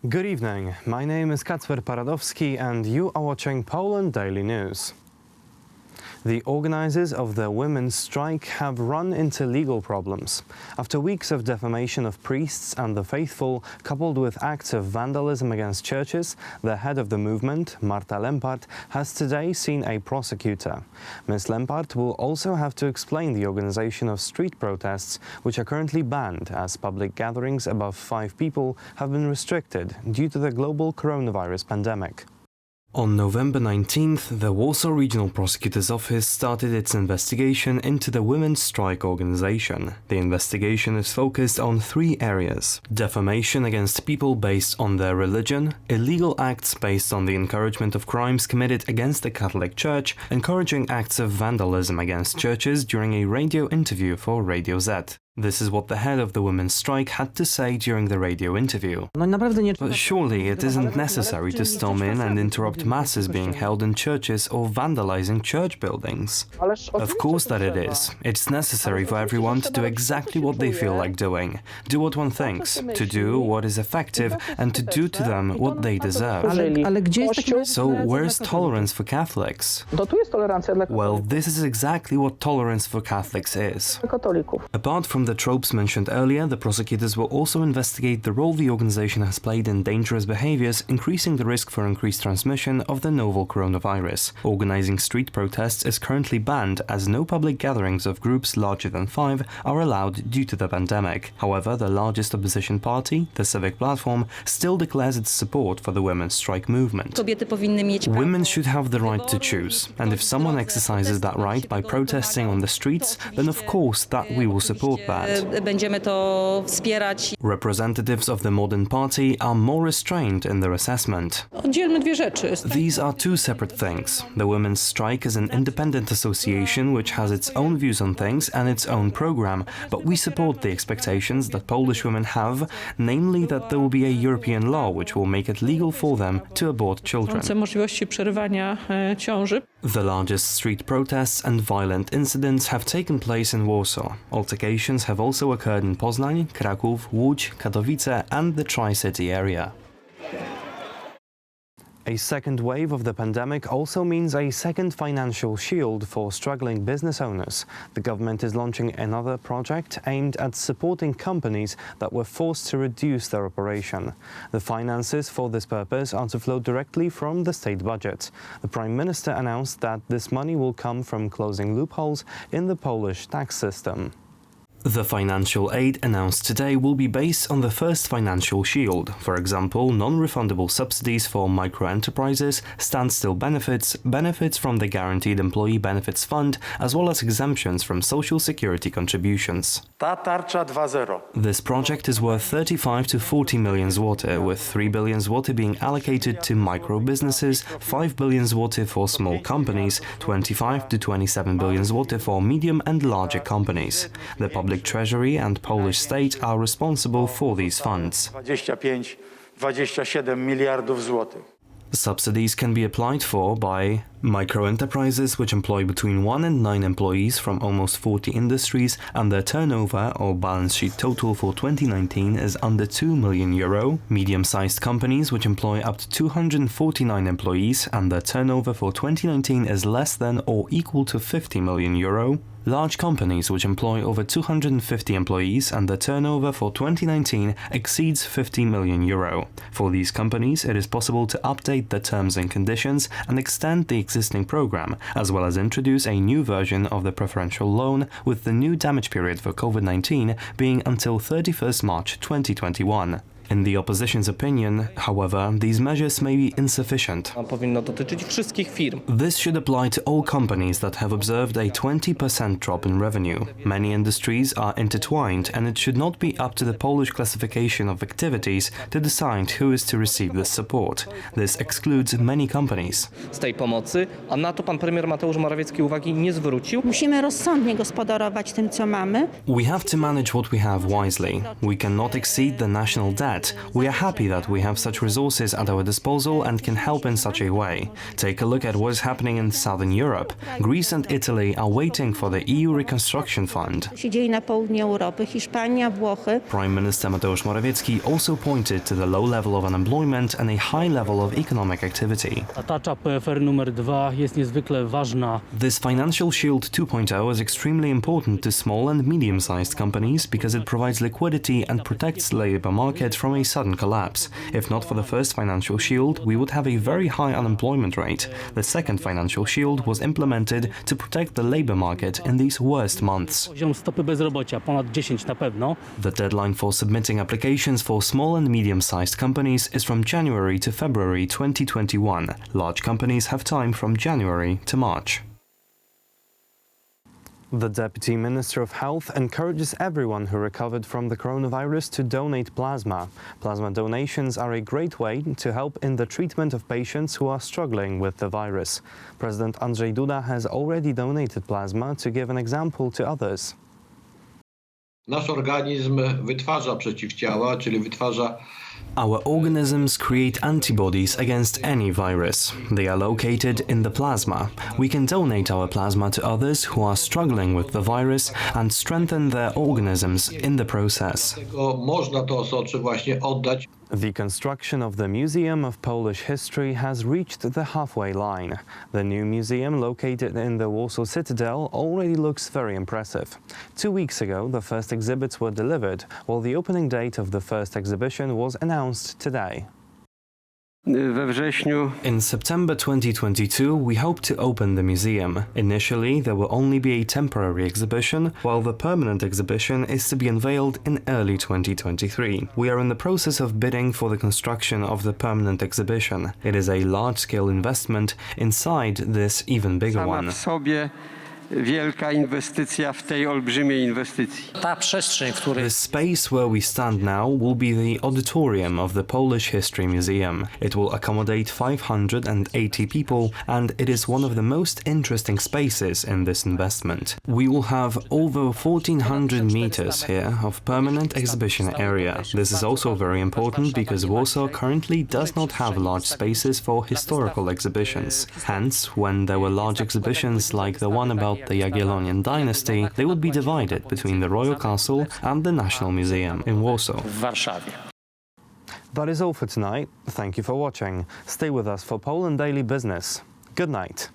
Good evening, my name is Kacper Paradowski and you are watching Poland Daily News. The organizers of the women's strike have run into legal problems. After weeks of defamation of priests and the faithful, coupled with acts of vandalism against churches, the head of the movement, Marta Lempart, has today seen a prosecutor. Ms. Lempart will also have to explain the organization of street protests, which are currently banned as public gatherings above 5 people have been restricted due to the global coronavirus pandemic. On November 19th, the Warsaw Regional Prosecutor's Office started its investigation into the women's strike organization. The investigation is focused on 3 areas: defamation against people based on their religion, illegal acts based on the encouragement of crimes committed against the Catholic Church, encouraging acts of vandalism against churches during a radio interview for Radio Z. This is what the head of the women's strike had to say during the radio interview. But surely it isn't necessary to storm in and interrupt masses being held in churches or vandalizing church buildings. Of course that it is. It's necessary for everyone to do exactly what they feel like doing, do what one thinks, to do what is effective, and to do to them what they deserve. So where's tolerance for Catholics? Well, this is exactly what tolerance for Catholics is. Apart from the tropes mentioned earlier, the prosecutors will also investigate the role the organization has played in dangerous behaviors, increasing the risk for increased transmission of the novel coronavirus. Organizing street protests is currently banned, as no public gatherings of groups larger than 5 are allowed due to the pandemic. However, the largest opposition party, the Civic Platform, still declares its support for the women's strike movement. Women should have the right to choose, and if someone exercises that right by protesting on the streets, then of course that we will support that. Representatives of the Modern Party are more restrained in their assessment. These are 2 separate things. The women's strike is an independent association which has its own views on things and its own program, but we support the expectations that Polish women have, namely that there will be a European law which will make it legal for them to abort children. The largest street protests and violent incidents have taken place in Warsaw. Altercations have also occurred in Poznań, Kraków, Łódź, Katowice and the Tri-City area. A second wave of the pandemic also means a second financial shield for struggling business owners. The government is launching another project aimed at supporting companies that were forced to reduce their operation. The finances for this purpose are to flow directly from the state budget. The Prime Minister announced that this money will come from closing loopholes in the Polish tax system. The financial aid announced today will be based on the first financial shield, for example, non-refundable subsidies for micro-enterprises, standstill benefits, benefits from the Guaranteed Employee Benefits Fund, as well as exemptions from social security contributions. This project is worth 35 to 40 million zloty, with 3 billion zloty being allocated to micro-businesses, 5 billion zloty for small companies, 25 to 27 billion zloty for medium and larger companies. The public Treasury and Polish state are responsible for these funds. 27 miliardów złotych. Subsidies can be applied for by micro-enterprises which employ between 1 and 9 employees from almost 40 industries and their turnover or balance sheet total for 2019 is under €2 million, medium-sized companies which employ up to 249 employees and their turnover for 2019 is less than or equal to €50 million, large companies which employ over 250 employees and the turnover for 2019 exceeds €50 million. For these companies, it is possible to update the terms and conditions and extend the existing program, as well as introduce a new version of the preferential loan, with the new damage period for COVID-19 being until 31st March 2021. In the opposition's opinion, however, these measures may be insufficient. This should apply to all companies that have observed a 20% drop in revenue. Many industries are intertwined, and it should not be up to the Polish classification of activities to decide who is to receive this support. This excludes many companies. Z tej pomocy, a na to pan premier Mateusz Morawiecki uwagi nie zwrócił. Musimy rozsądnie gospodarować tym, co mamy. We have to manage what we have wisely. We cannot exceed the national debt threat. We are happy that we have such resources at our disposal and can help in such a way. Take a look at what is happening in Southern Europe. Greece and Italy are waiting for the EU Reconstruction Fund. Prime Minister Mateusz Morawiecki also pointed to the low level of unemployment and a high level of economic activity. Tarcza PFR numer 2 jest niezwykle ważna. This Financial Shield 2.0 is extremely important to small and medium-sized companies because it provides liquidity and protects the labor market from a sudden collapse. If not for the first Financial Shield, we would have a very high unemployment rate. The second Financial Shield was implemented to protect the labor market in these worst months. Poziom stopy bezrobocia ponad 10 na pewno. The deadline for submitting applications for small and medium-sized companies is from January to February 2021. Large companies have time from January to March. The Deputy Minister of Health encourages everyone who recovered from the coronavirus to donate plasma. Plasma donations are a great way to help in the treatment of patients who are struggling with the virus. President Andrzej Duda has already donated plasma to give an example to others. Nasz organizm wytwarza przeciwciała, czyli wytwarza. Our organisms create antibodies against any virus. They are located in the plasma. We can donate our plasma to others who are struggling with the virus and strengthen their organisms in the process. Można to osocze właśnie oddać. The construction of the Museum of Polish History has reached the halfway line. The new museum, located in the Warsaw Citadel, already looks very impressive. 2 weeks ago, the first exhibits were delivered, while the opening date of the first exhibition was announced today. In September 2022, we hope to open the museum. Initially, there will only be a temporary exhibition, while the permanent exhibition is to be unveiled in early 2023. We are in the process of bidding for the construction of the permanent exhibition. It is a large-scale investment inside this even bigger one. Wielka inwestycja w tej olbrzymiej inwestycji. Ta przestrzeń, w której The space where we stand now will be the auditorium of the Polish History Museum. It will accommodate 580 people and it is one of the most interesting spaces in this investment. We will have over 1,400 meters here of permanent exhibition area. This is also very important because Warsaw currently does not have large spaces for historical exhibitions. Hence, when there were large exhibitions like the one about the Jagiellonian dynasty, they would be divided between the Royal Castle and the National Museum in Warsaw. w Warszawie. That is all for tonight. Thank you for watching. Stay with us for Poland Daily Business. Good night.